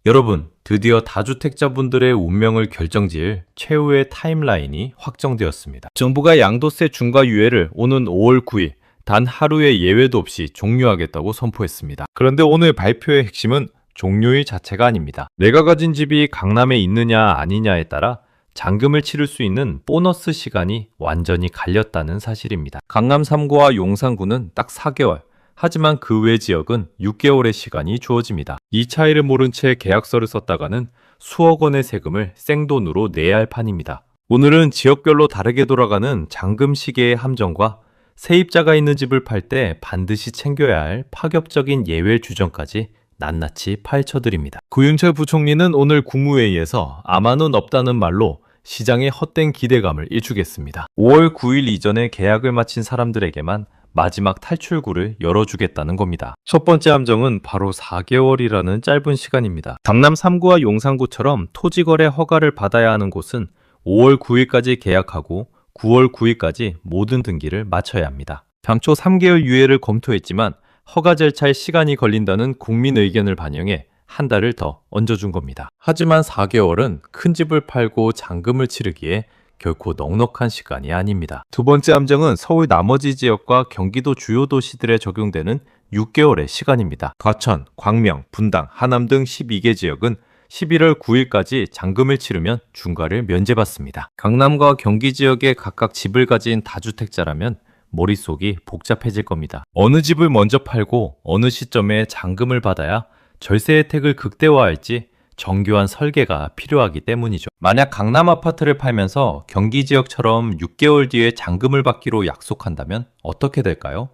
여러분, 드디어 다주택자분들의 운명을 결정지을 최후의 타임라인이 확정되었습니다. 정부가 양도세 중과 유예를 오는 5월 9일 단 하루의 예외도 없이 종료하겠다고 선포했습니다. 그런데 오늘 발표의 핵심은 종료일 자체가 아닙니다. 내가 가진 집이 강남에 있느냐 아니냐에 따라 잔금을 치를 수 있는 보너스 시간이 완전히 갈렸다는 사실입니다. 강남 3구와 용산구는 딱 4개월, 하지만 그 외 지역은 6개월의 시간이 주어집니다. 이 차이를 모른 채 계약서를 썼다가는 수억 원의 세금을 생돈으로 내야 할 판입니다. 오늘은 지역별로 다르게 돌아가는 잔금 시계의 함정과 세입자가 있는 집을 팔 때 반드시 챙겨야 할 파격적인 예외 규정까지 낱낱이 파헤쳐드립니다. 구윤철 부총리는 오늘 국무회의에서 아마는 없다는 말로 시장의 헛된 기대감을 일축했습니다. 5월 9일 이전에 계약을 마친 사람들에게만 마지막 탈출구를 열어주겠다는 겁니다. 첫 번째 함정은 바로 4개월이라는 짧은 시간입니다. 강남 3구와 용산구처럼 토지거래 허가를 받아야 하는 곳은 5월 9일까지 계약하고 9월 9일까지 모든 등기를 마쳐야 합니다. 당초 3개월 유예를 검토했지만 허가 절차에 시간이 걸린다는 국민 의견을 반영해 한 달을 더 얹어준 겁니다. 하지만 4개월은 큰 집을 팔고 잔금을 치르기에 결코 넉넉한 시간이 아닙니다. 두 번째 함정은 서울 나머지 지역과 경기도 주요 도시들에 적용되는 6개월의 시간입니다. 과천, 광명, 분당, 하남 등 12개 지역은 11월 9일까지 잔금을 치르면 중과를 면제받습니다. 강남과 경기 지역에 각각 집을 가진 다주택자라면 머릿속이 복잡해질 겁니다. 어느 집을 먼저 팔고 어느 시점에 잔금을 받아야 절세 혜택을 극대화할지 정교한 설계가 필요하기 때문이죠. 만약 강남 아파트를 팔면서 경기 지역처럼 6개월 뒤에 잔금을 받기로 약속한다면 어떻게 될까요?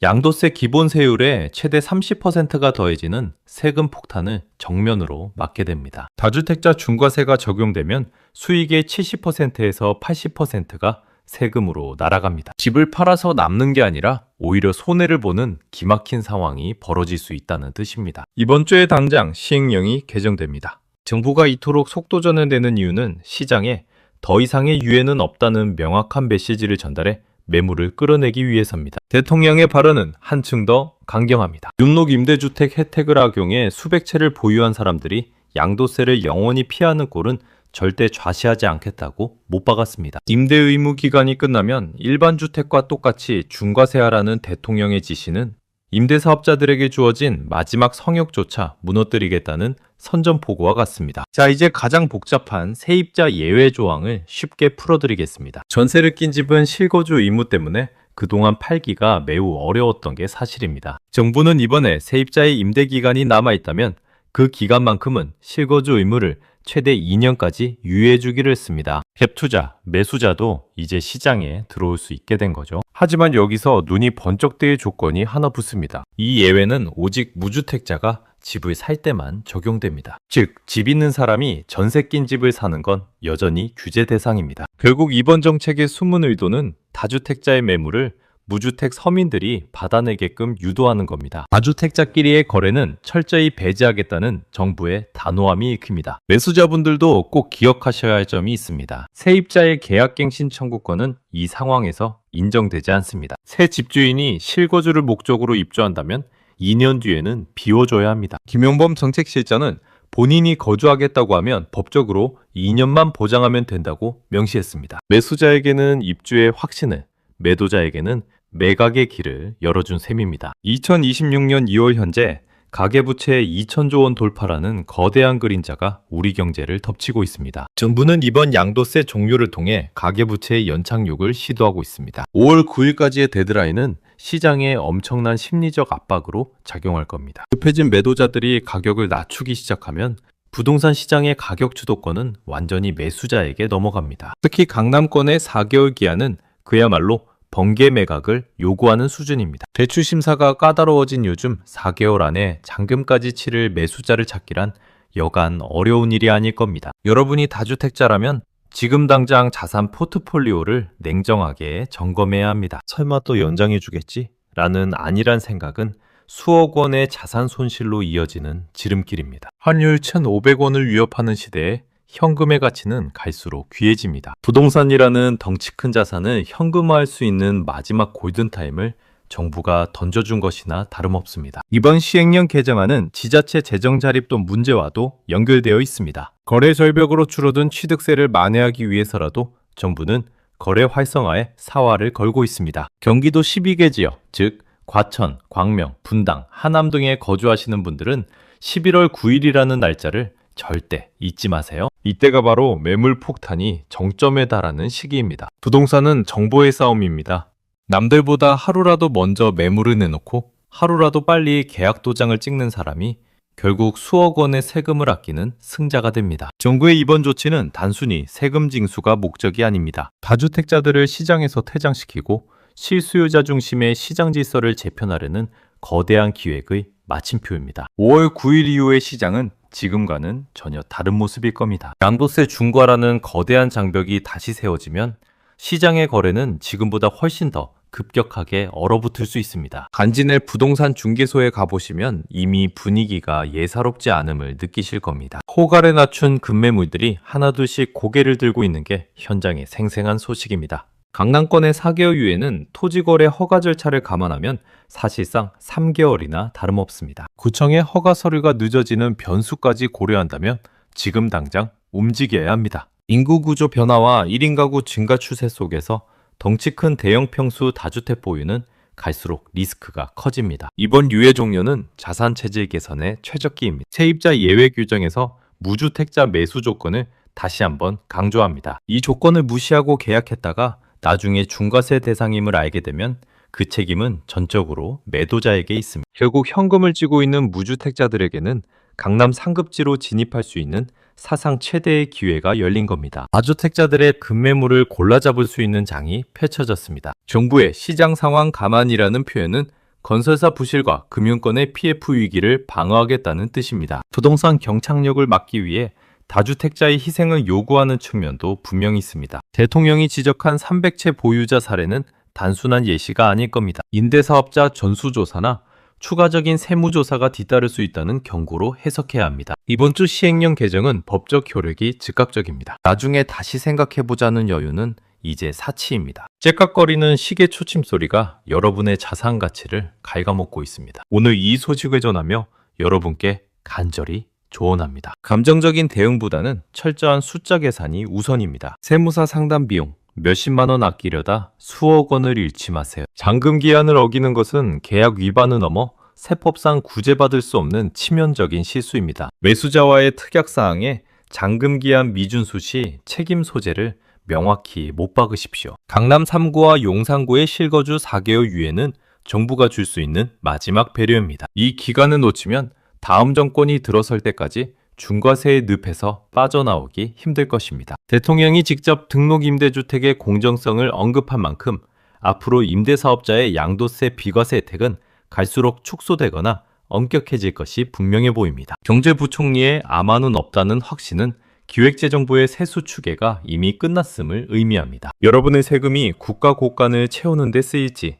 양도세 기본 세율에 최대 30%가 더해지는 세금 폭탄을 정면으로 맞게 됩니다. 다주택자 중과세가 적용되면 수익의 70%에서 80%가 세금으로 날아갑니다. 집을 팔아서 남는 게 아니라 오히려 손해를 보는 기막힌 상황이 벌어질 수 있다는 뜻입니다. 이번 주에 당장 시행령이 개정됩니다. 정부가 이토록 속도전을 내는 이유는 시장에 더 이상의 유예는 없다는 명확한 메시지를 전달해 매물을 끌어내기 위해서입니다. 대통령의 발언은 한층 더 강경합니다. 윤록 임대주택 혜택을 악용해 수백 채를 보유한 사람들이 양도세를 영원히 피하는 꼴은 절대 좌시하지 않겠다고 못 박았습니다. 임대 의무 기간이 끝나면 일반 주택과 똑같이 중과세하라는 대통령의 지시는 임대사업자들에게 주어진 마지막 성역조차 무너뜨리겠다는 선전포고와 같습니다. 자, 이제 가장 복잡한 세입자 예외 조항을 쉽게 풀어드리겠습니다. 전세를 낀 집은 실거주 의무 때문에 그동안 팔기가 매우 어려웠던 게 사실입니다. 정부는 이번에 세입자의 임대 기간이 남아있다면 그 기간만큼은 실거주 의무를 최대 2년까지 유예해주기로 했습니다. 갭투자, 매수자도 이제 시장에 들어올 수 있게 된 거죠. 하지만 여기서 눈이 번쩍 뜨일 조건이 하나 붙습니다. 이 예외는 오직 무주택자가 집을 살 때만 적용됩니다. 즉, 집 있는 사람이 전세 낀 집을 사는 건 여전히 규제 대상입니다. 결국 이번 정책의 숨은 의도는 다주택자의 매물을 무주택 서민들이 받아내게끔 유도하는 겁니다. 다주택자끼리의 거래는 철저히 배제하겠다는 정부의 단호함이 읽힙니다. 매수자분들도 꼭 기억하셔야 할 점이 있습니다. 세입자의 계약갱신 청구권은 이 상황에서 인정되지 않습니다. 새 집주인이 실거주를 목적으로 입주한다면 2년 뒤에는 비워줘야 합니다. 김용범 정책실장은 본인이 거주하겠다고 하면 법적으로 2년만 보장하면 된다고 명시했습니다. 매수자에게는 입주의 확신을, 매도자에게는 매각의 길을 열어준 셈입니다. 2026년 2월 현재 가계부채 2천조 원 돌파라는 거대한 그림자가 우리 경제를 덮치고 있습니다. 정부는 이번 양도세 종료를 통해 가계부채의 연착륙을 시도하고 있습니다. 5월 9일까지의 데드라인은 시장에 엄청난 심리적 압박으로 작용할 겁니다. 급해진 매도자들이 가격을 낮추기 시작하면 부동산 시장의 가격 주도권은 완전히 매수자에게 넘어갑니다. 특히 강남권의 4개월 기한은 그야말로 번개 매각을 요구하는 수준입니다. 대출 심사가 까다로워진 요즘 4개월 안에 잔금까지 치를 매수자를 찾기란 여간 어려운 일이 아닐 겁니다. 여러분이 다주택자라면 지금 당장 자산 포트폴리오를 냉정하게 점검해야 합니다. 설마 또 연장해 주겠지? 라는 안일한 생각은 수억 원의 자산 손실로 이어지는 지름길입니다. 환율 1,500원을 위협하는 시대에 현금의 가치는 갈수록 귀해집니다. 부동산이라는 덩치 큰 자산을 현금화할 수 있는 마지막 골든타임을 정부가 던져준 것이나 다름없습니다. 이번 시행령 개정안은 지자체 재정 자립도 문제와도 연결되어 있습니다. 거래 절벽으로 줄어든 취득세를 만회하기 위해서라도 정부는 거래 활성화에 사활을 걸고 있습니다. 경기도 12개 지역, 즉 과천, 광명, 분당, 하남 등에 거주하시는 분들은 11월 9일이라는 날짜를 절대 잊지 마세요. 이때가 바로 매물 폭탄이 정점에 달하는 시기입니다. 부동산은 정보의 싸움입니다. 남들보다 하루라도 먼저 매물을 내놓고 하루라도 빨리 계약 도장을 찍는 사람이 결국 수억 원의 세금을 아끼는 승자가 됩니다. 정부의 이번 조치는 단순히 세금 징수가 목적이 아닙니다. 다주택자들을 시장에서 퇴장시키고 실수요자 중심의 시장 질서를 재편하려는 거대한 기획의 마침표입니다. 5월 9일 이후의 시장은 지금과는 전혀 다른 모습일 겁니다. 양도세 중과라는 거대한 장벽이 다시 세워지면 시장의 거래는 지금보다 훨씬 더 급격하게 얼어붙을 수 있습니다. 간지낼 부동산 중개소에 가보시면 이미 분위기가 예사롭지 않음을 느끼실 겁니다. 호가를 낮춘 급매물들이 하나둘씩 고개를 들고 있는 게 현장의 생생한 소식입니다. 강남권의 4개월 유예는 토지거래 허가 절차를 감안하면 사실상 3개월이나 다름없습니다. 구청의 허가 서류가 늦어지는 변수까지 고려한다면 지금 당장 움직여야 합니다. 인구 구조 변화와 1인 가구 증가 추세 속에서 덩치 큰 대형 평수 다주택 보유는 갈수록 리스크가 커집니다. 이번 유예 종료는 자산 체질 개선의 최적기입니다. 세입자 예외 규정에서 무주택자 매수 조건을 다시 한번 강조합니다. 이 조건을 무시하고 계약했다가 나중에 중과세 대상임을 알게 되면 그 책임은 전적으로 매도자에게 있습니다. 결국 현금을 쥐고 있는 무주택자들에게는 강남 상급지로 진입할 수 있는 사상 최대의 기회가 열린 겁니다. 다주택자들의 급매물을 골라잡을 수 있는 장이 펼쳐졌습니다. 정부의 시장 상황 감안이라는 표현은 건설사 부실과 금융권의 PF 위기를 방어하겠다는 뜻입니다. 부동산 경착력을 막기 위해 다주택자의 희생을 요구하는 측면도 분명히 있습니다. 대통령이 지적한 300채 보유자 사례는 단순한 예시가 아닐 겁니다. 임대사업자 전수조사나 추가적인 세무조사가 뒤따를 수 있다는 경고로 해석해야 합니다. 이번 주 시행령 개정은 법적 효력이 즉각적입니다. 나중에 다시 생각해보자는 여유는 이제 사치입니다. 째깍거리는 시계 초침 소리가 여러분의 자산 가치를 갉아먹고 있습니다. 오늘 이 소식을 전하며 여러분께 간절히 조언합니다. 감정적인 대응보다는 철저한 숫자 계산이 우선입니다. 세무사 상담 비용 몇십만 원 아끼려다 수억 원을 잃지 마세요. 잔금 기한을 어기는 것은 계약 위반을 넘어 세법상 구제받을 수 없는 치명적인 실수입니다. 매수자와의 특약사항에 잔금 기한 미준수 시 책임 소재를 명확히 못 박으십시오. 강남 3구와 용산구의 실거주 4개월 유예는 정부가 줄 수 있는 마지막 배려입니다. 이 기간을 놓치면 다음 정권이 들어설 때까지 중과세의 늪에서 빠져나오기 힘들 것입니다. 대통령이 직접 등록임대주택의 공정성을 언급한 만큼 앞으로 임대사업자의 양도세 비과세 혜택은 갈수록 축소되거나 엄격해질 것이 분명해 보입니다. 경제부총리의 아마는 없다는 확신은 기획재정부의 세수 추계가 이미 끝났음을 의미합니다. 여러분의 세금이 국가 곳간을 채우는 데 쓰일지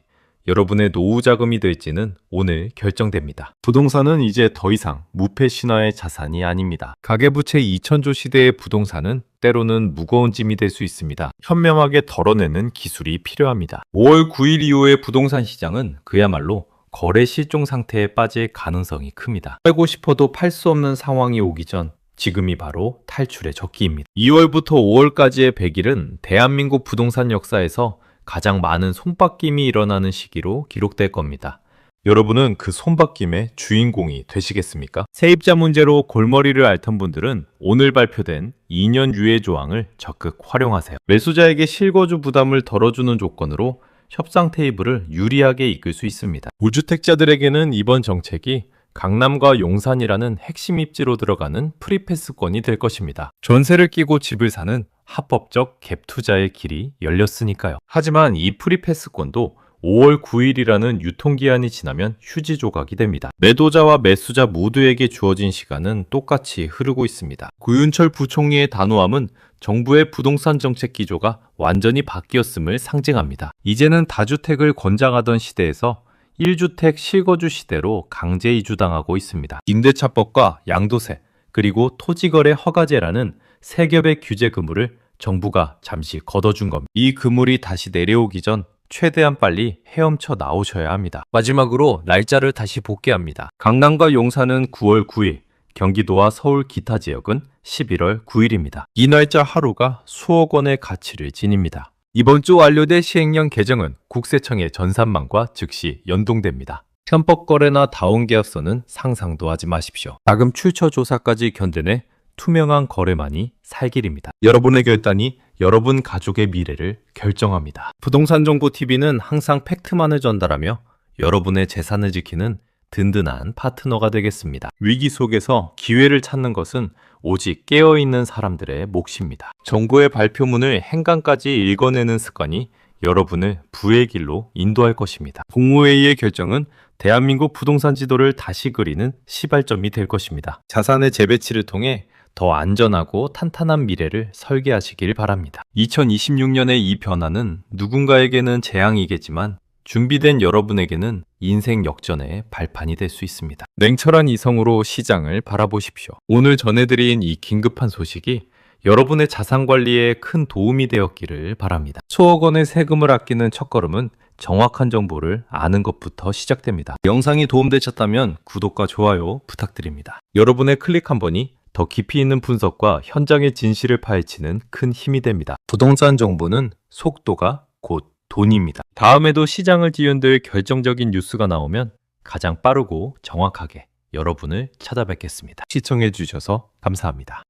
여러분의 노후 자금이 될지는 오늘 결정됩니다. 부동산은 이제 더 이상 무패 신화의 자산이 아닙니다. 가계부채 2000조 시대의 부동산은 때로는 무거운 짐이 될 수 있습니다. 현명하게 덜어내는 기술이 필요합니다. 5월 9일 이후의 부동산 시장은 그야말로 거래 실종 상태에 빠질 가능성이 큽니다. 팔고 싶어도 팔 수 없는 상황이 오기 전 지금이 바로 탈출의 적기입니다. 2월부터 5월까지의 100일은 대한민국 부동산 역사에서 가장 많은 손바뀜이 일어나는 시기로 기록될 겁니다. 여러분은 그 손바뀜의 주인공이 되시겠습니까? 세입자 문제로 골머리를 앓던 분들은 오늘 발표된 2년 유예 조항을 적극 활용하세요. 매수자에게 실거주 부담을 덜어주는 조건으로 협상 테이블을 유리하게 이끌 수 있습니다. 무주택자들에게는 이번 정책이 강남과 용산이라는 핵심 입지로 들어가는 프리패스권이 될 것입니다. 전세를 끼고 집을 사는 합법적 갭 투자의 길이 열렸으니까요. 하지만 이 프리패스권도 5월 9일이라는 유통기한이 지나면 휴지 조각이 됩니다. 매도자와 매수자 모두에게 주어진 시간은 똑같이 흐르고 있습니다. 구윤철 부총리의 단호함은 정부의 부동산 정책 기조가 완전히 바뀌었음을 상징합니다. 이제는 다주택을 권장하던 시대에서 1주택 실거주 시대로 강제 이주당하고 있습니다. 임대차법과 양도세, 그리고 토지거래 허가제라는 세 겹의 규제 그물을 정부가 잠시 걷어준 겁니다. 이 그물이 다시 내려오기 전 최대한 빨리 헤엄쳐 나오셔야 합니다. 마지막으로 날짜를 다시 복귀합니다. 강남과 용산은 9월 9일, 경기도와 서울 기타 지역은 11월 9일입니다. 이 날짜 하루가 수억 원의 가치를 지닙니다. 이번 주 완료된 시행령 개정은 국세청의 전산망과 즉시 연동됩니다. 편법 거래나 다운 계약서는 상상도 하지 마십시오. 자금 출처 조사까지 견뎌내 투명한 거래만이 살길입니다. 여러분의 결단이 여러분 가족의 미래를 결정합니다. 부동산 정보 TV는 항상 팩트만을 전달하며 여러분의 재산을 지키는 든든한 파트너가 되겠습니다. 위기 속에서 기회를 찾는 것은 오직 깨어있는 사람들의 몫입니다. 정부의 발표문을 행간까지 읽어내는 습관이 여러분을 부의 길로 인도할 것입니다. 국무회의의 결정은 대한민국 부동산 지도를 다시 그리는 시발점이 될 것입니다. 자산의 재배치를 통해 더 안전하고 탄탄한 미래를 설계하시길 바랍니다. 2026년의 이 변화는 누군가에게는 재앙이겠지만 준비된 여러분에게는 인생 역전의 발판이 될 수 있습니다. 냉철한 이성으로 시장을 바라보십시오. 오늘 전해드린 이 긴급한 소식이 여러분의 자산 관리에 큰 도움이 되었기를 바랍니다. 수억 원의 세금을 아끼는 첫걸음은 정확한 정보를 아는 것부터 시작됩니다. 영상이 도움되셨다면 구독과 좋아요 부탁드립니다. 여러분의 클릭 한 번이 더 깊이 있는 분석과 현장의 진실을 파헤치는 큰 힘이 됩니다. 부동산 정보는 속도가 곧 돈입니다. 다음에도 시장을 뒤흔들 결정적인 뉴스가 나오면 가장 빠르고 정확하게 여러분을 찾아뵙겠습니다. 시청해 주셔서 감사합니다.